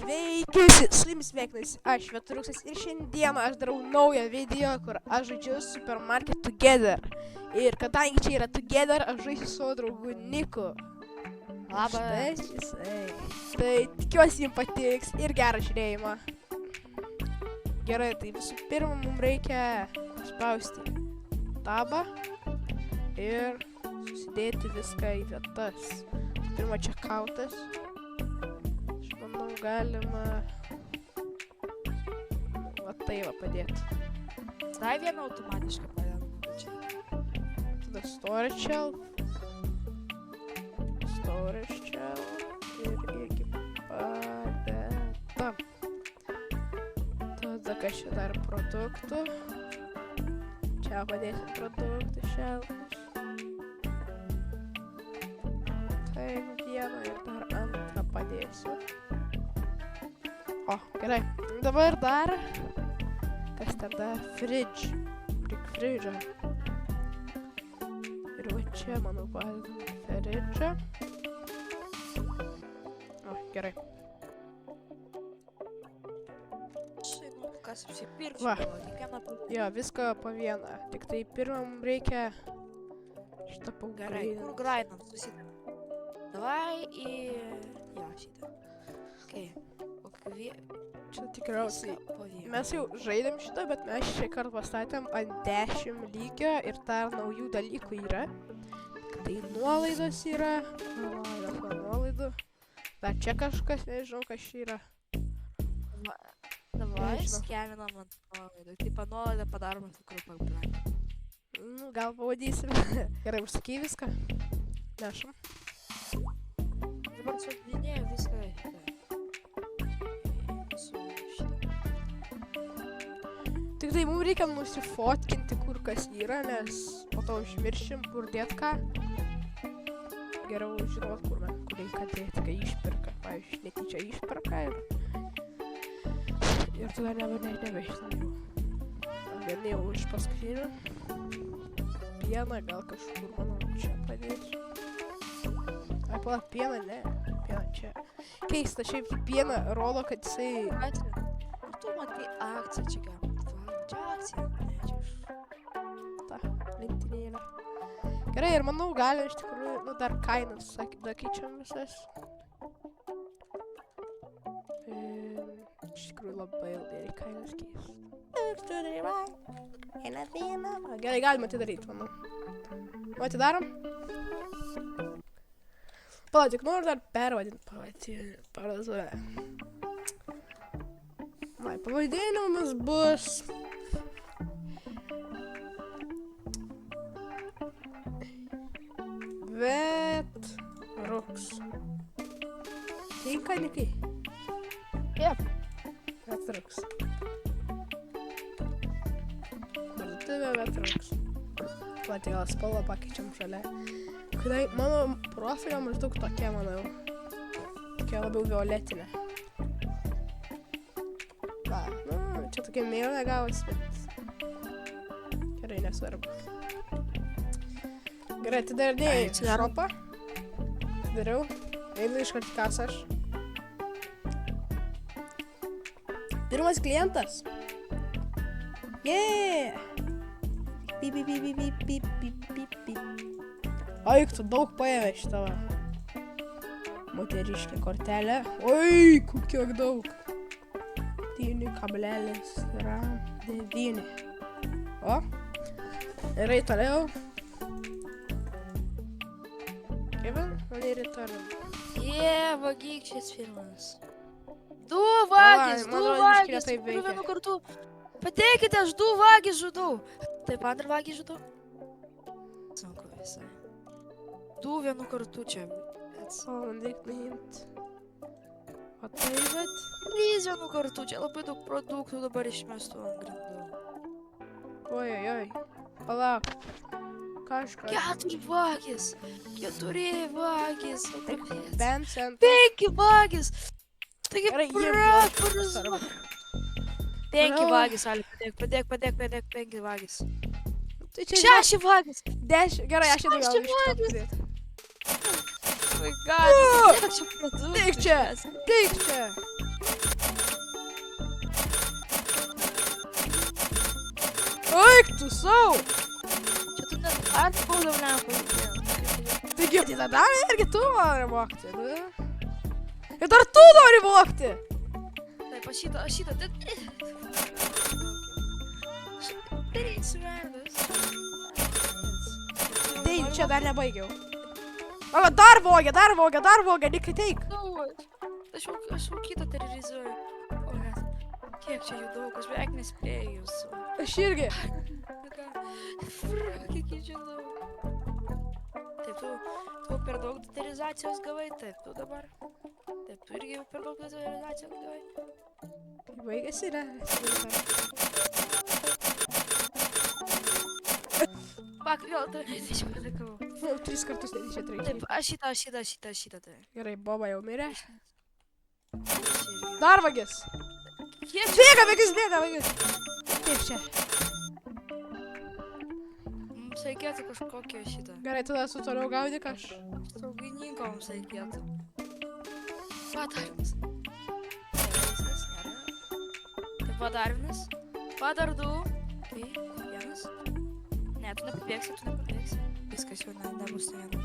Sveiki, su jumis sveikinasi aš Vetruksas ir šiandieną aš darau naują video, kur aš žaidžiu Supermarket Together. Ir kadangi čia yra Together, aš žaisiu su savo draugu Niku. Labas. Tai tikiuosi jums patiks ir gerą žiūrėjimą. Gerai, tai visų pirma mums reikia spausti tabą ir susidėti viską į vietas. Pirma checkoutas. Aš manau galima va tai va padėti. Dar vieną automatiškai padedam čia. Tada storage shelf. Storage shelf. Ir irgi padedam. Tada kas čia dar produktų. Čia padėsim produktų shelfus. Tai vieną ir dar antrą padėsiu. O, gerai. Dabar dar kas tada fridge. Prik fridžą. Ir va čia, manau, padedam fridžą. O, gerai. Kas apsipirks, Va. kiekvieną pusę. Jo, viską po vieną. Tik tai pirmam reikia šitą Gerai, kur pagrindinį. grindam, susidam. Davai į... Jo, šitą. Okei. Čia tikriausiai. Po vieną. Mes jau žaidėm šitą, bet mes šį kartą pastatėm ant 10 lygio ir dar naujų dalykų yra. Tai nuolaidos yra. Nuolaidų. Dar čia kažkas, nežinau, kas čia yra. Davai, Nežinau. skeminam ant nuolaidų. Taip, nuolaidą padarom tikrų pagrindų. Nu, gal pavadysim. Gerai, užsakai viską. Nešam. Dabar sudinėjau viską. Su šitą. Tik tai mums reikia nusifotkinti, kur kas yra, nes po to užmiršim, kur dėt ką. Geriau žinot, kur reikia dėti, kai išpirka. Pavyzdžiui, netyčia išpirka ir tada nebeištam jau. Vieni jau iš paskutinių. Pieną gal kažkur, manau, čia padėsiu. Ai, pala, pieną, ne. Pieną čia. Keista, šiaip tai pieną rodo, kad jisai... Ačiū. Ar tu matai akciją čia galima? Čia akcija? Ne, čia iš... Ta lentynėlė. Gerai, ir manau, gali iš tikrųjų, nu, dar kainas, dakeičiam visas. Iš tikrųjų labai ilgai kainas keist. Gerai, galima atidaryti, manau. Nu, atidarom. Pala, tik noriu dar pervadinti parduotuvę. Vai, pavadinimas bus... Vetruks. Tinka, Nikai? Jep. Vetruks. Parduotuvė Vetruks. Platį gal spalvą pakeičiam šalia. Kadai mano profilio maždaug tokia, manau. Tokia labiau violetinė. Va, nu, čia tokia mėlyna gavosi, bet... Gerai, nesvarbu. Gerai, atidarinėjai šopą. Atidariau. Einu iškart į kasą aš. Pirmas klientas. Yeah! Pip, pip, pip, pip, pip, pip, pip, pip. Oi, tu daug paėmė šitą va. Moteriškė kortelė. Oi, kiek daug. 9,9. O. Ir toliau. Kevin, mane return. Vagykščias filmas. Du vagis, man du rodos, vagis. iškrito taip veikia. Vienu kartu. Pateikite, aš du vagis žudau. Taip, antrą vagį žudau. Sunku visai. Du vienu kartu čia. O, man reikia nuimti. O tai vat. Trys vienu kartu, čia labai daug produktų dabar išmestų ant grindų. Oi. Palauk. Kažkas. Keturi vagis. Keturi vagis. Bent cent. 5 vagis. Taigi Gerai, jie prakaras. buvo. 5 vagis, Ali, padėk, 5 vagis. Tai čia 6 vagis. 10. Gerai, aš jau gal 6 iš to vagis. padėti. my god, kiek čia produktų. Tik čia, tik čia. Eik tu sau! Čia tu net atpaudam lempą. Taigi, tai tada irgi tu nori mokti, nu? Ir dar tu nori mokti! Taip, aš šitą, darysiu verdas. Tai čia dar nebaigiau. O, dar vogia, nekiteik. Aš jau kitą terrorizuoju. O, nes, kiek čia jų daug, aš beveik nespėjau jūsų. Aš irgi. Kiek jų čia daug. Taip, tu per daug detalizacijos gavai, taip, tu dabar. Taip, tu irgi jau per daug detalizacijos gavai. Baigėsi, ne? Pak, vėl tu netyčia patekau. 3 kartus netyčia Taip, traikiai. aš šitą tai. Gerai, Boba jau mirė. Aš irgi. Dar vagis. Kiek čia? Bėga, vagis. Taip čia. Mums reikėtų kažkokio šitą. Gerai, tada su toliau gaudyk aš. Saugininko mums reikėtų. Padarvinas. Geresnis, gerai. Taip, padarvinas. Padar 2. Tai, 1. Ne, tu nepabėgsi. Viskas jau nebus viena.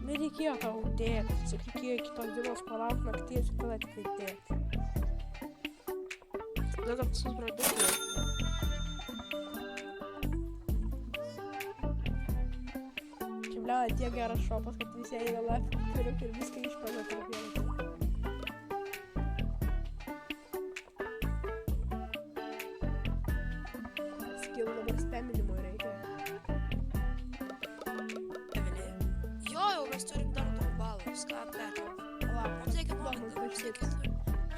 Nereikėjo tau dėti. Tik reikėjo kitos dienos palauk nakties ir tada tik dėti. Tada gal visus bradus. Čia bliava tiek geras šopas, kad visi eina left ir viską išpamė tarp vieną. Skill dabar spaminimo reikia. Jo, jau mes turim dar 2 balus. Ką perkam? Palauk, Mums reikia Domas, mums pažiūrėk. reikia.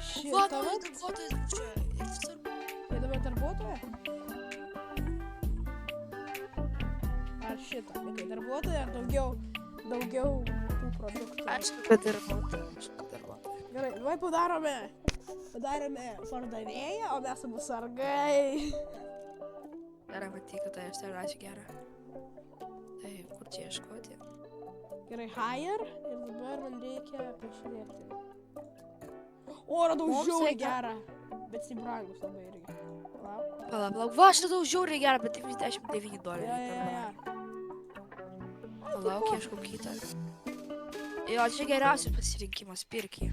Šitą Va, vat. darbuotojas čia. Ir svarbu. Jie dabar darbuotoja? Ar šitą? Kai darbuotoja ar daugiau tų produktų? Aišku, kad darbuotojas. Gerai, vai padarome pardavėją, o mes abu sargai. Gerai, matyk, kad tai aš tai rašiu gerą. Tai, kur čia ieškoti? Gerai, hire ir dabar man reikia pažiūrėti. O, radau Mums žiauriai reikia- gerą, bet jis brangus labai irgi. Palauk. Palauk. Va, aš radau žiauriai gerą, bet $99. Ja. Palauk, ieškau kitą. Jo, čia geriausias pasirinkimas, pirk jį.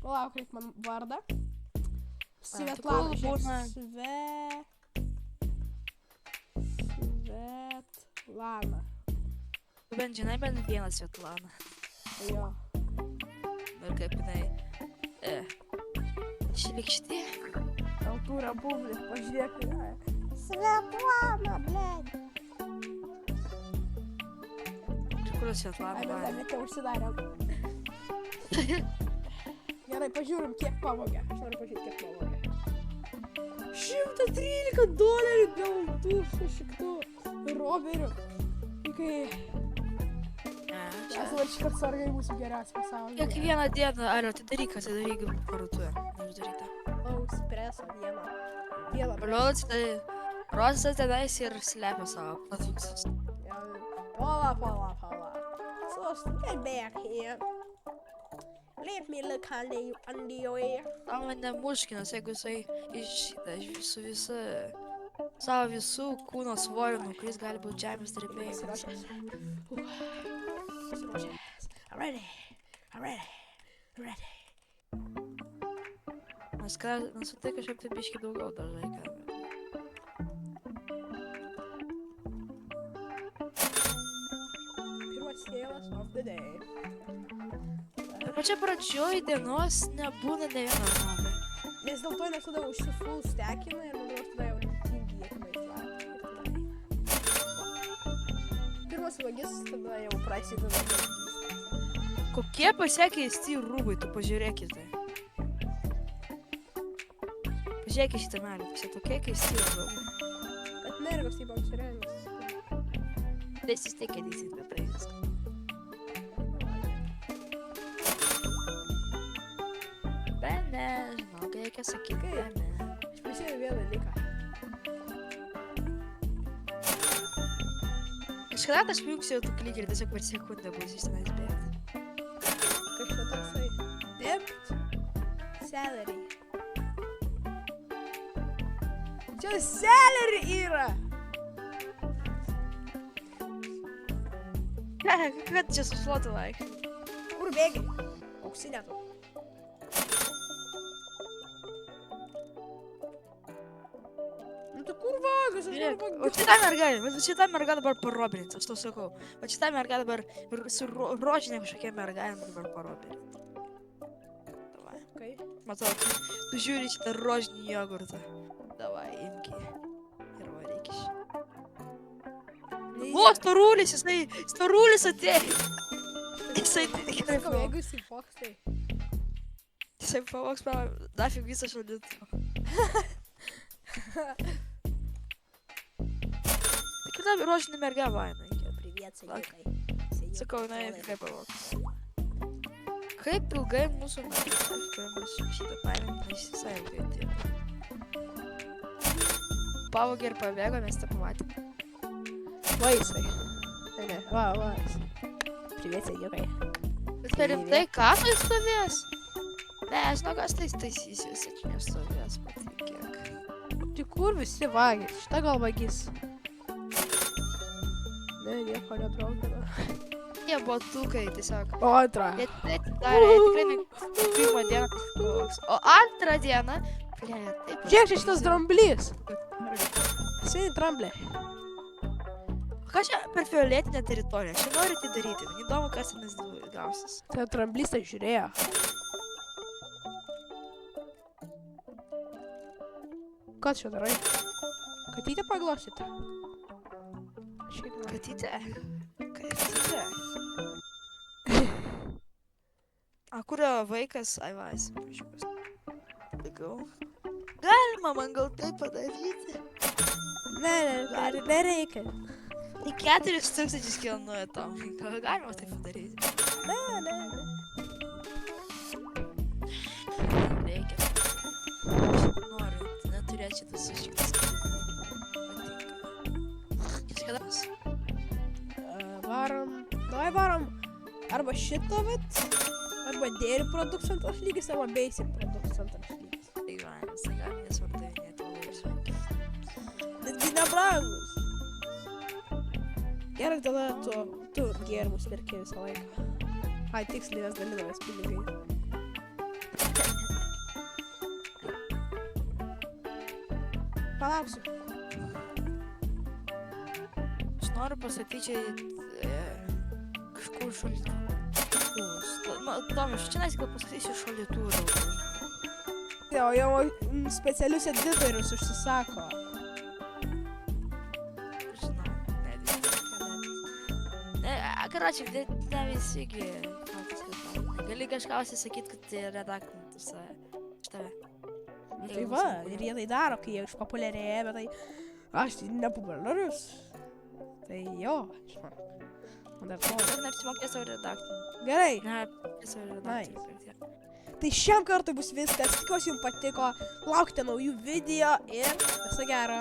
Palauk, reik man vardą. tai Svetlana, kol žiūrėk, būna- Svetlana. Tu bent žinai bent vieną Svetlana. Jo. Ir kaip jinai... Šlikšti. Tautų Republik, pažiūrėk. Svetlana, blėd. Iš kur Svetlana Ai, man? bet užsidarėm. Gerai, pažiūrim, kiek pavogė. Aš noriu pažiūrėti, kiek pavogė. $113 gautų šešiktų roberių. Kai Čia. aš varškart sargai mūsų geriausi pasaulyje. Kiekvieną dieną, ar atidaryk parduotuvę. Neuždarytą. Espresso vieną. Toliau tai Rozas tenais ir slepia savo produktus. Pala. So, get back here. Let me look under your ear. Tam mane muškinas, jeigu jisai su visa savo visų kūno svoriu nukris, gali būti žemės drebėjimas. I'm ready. Nes tai kažkaip tai biški daugiau dar reikia. Pirmas sėlas of the day. Ir pačia pradžioj dienos nebūna ne vieno robio. Nes dėl to nes tada užsifull stekina ir man tada jau tingi tenais. Pirmas vagis tada jau prasideda vagystė. Kokie pasikeisti rūbai, tu pažiūrėkite. Pažiūrėkit šitą melį, tokie keisti rūbai. Kad mergos taip apsirengus. Tai vis tiek kėdysit, bet tai viską. Bene, žinau, kai reikia sakyti, bene. Aš prisimenu vieną dalyką. Kažkada aš prijungsiu tu klikį ir tiesiog per sekundę bus iš tenais bėgti. Kažkas toksai. Dirbti. Celery. Čia celery yra. Kad čia suslotų vaikščiai? Kur bėgi? Auksinė tu. Nu tu kur vagas, aš noriu O pagauti. šitą mergą dabar parobinti, aš tau sakau. O šitą mergą dabar su rožinė kažkokia merga dabar parobinti. Davai. Kai? Matau, tu žiūri šitą rožinį jogurtą. Davai, imki. Ir varyk iš. O, storulis, storulis atėjo. Jisai gerai Sakau, jeigu jisai foks, tai... Jisai pavoks nafig visą šaldytuvą. Tai kada rožinė merga vaina? Привет, садюkai. Sakau, jinai tikrai pavoks. Kaip ilgai mūsų merga, kurią mes šitą paėmėm, nes visai ilgai atėjo. Pavogė ir pabėgo, mes tą pamatėm. Va jisai. Ne, va jisai. Привет, садюkai. Bet per rimtai kasoj stovės? Ne, žinau, kas taisysiu, čia nestovės, patikėk. Tai kur visi vagis? Šitą gal vagis? Ne, nieko netraukina. Jie botukai tiesiog. O antrą. Jie darė, jie tikrai ne pirmą dieną pavogs. O antrą dieną, ble, taip. Žiūrėk, čia šitas dramblys. Sėdi dramblė. Ką čia per fioletinę teritoriją? Aš noriu tai daryti. Man įdomu, kas tenais gausis. Tai dramblys tai žiūrėjo. Ką čia darai? Katytę paglostyti? Katytė? Katytė? A, kur vaikas? Ai, va, esi pažiūrės. Ligau. Galima man gal tai padaryti? Ne, nereikia. Tai 4000 kainuoja tam. Gal galima tai padaryti? Ne. Reikia. Noriu neturėti šitas sušikas. Patinka. Kada mes? Varom. Davai varom. Arba šitą vat. Arba dairy produktų antras lygis, arba basic produktų antras lygis. Tai gyvenimas, tai galim nesvardavinėti labai sunkiai. Netgi nebrangus. Gerai, tada tu gėrimus perki visą laiką. Ai, tiksliai, nes dalinamės pinigai. Palauksiu. Aš noriu pasakyti čia kažkur šaldytuvus. Tomas, čia gal pasakysiu šaldytuvų daugiau. Jau specialius editorius užsisako. Žinau, ne visi. Karočiui, ne visigi. Gali kažką sakyti, kad tai redaktintų save. Iš tave. Tai va, ir jie tai daro, kai jie išpopuliarėja, bet tai aš tai nepopuliarus. Tai jo, žinok. Man dar to. Dar neapsimokė savo redaktinį. Gerai. Neapsimokė savo redaktinį. Tai šiam kartui bus viskas. Tikiuosi jums patiko. Laukite naujų video ir viso gero.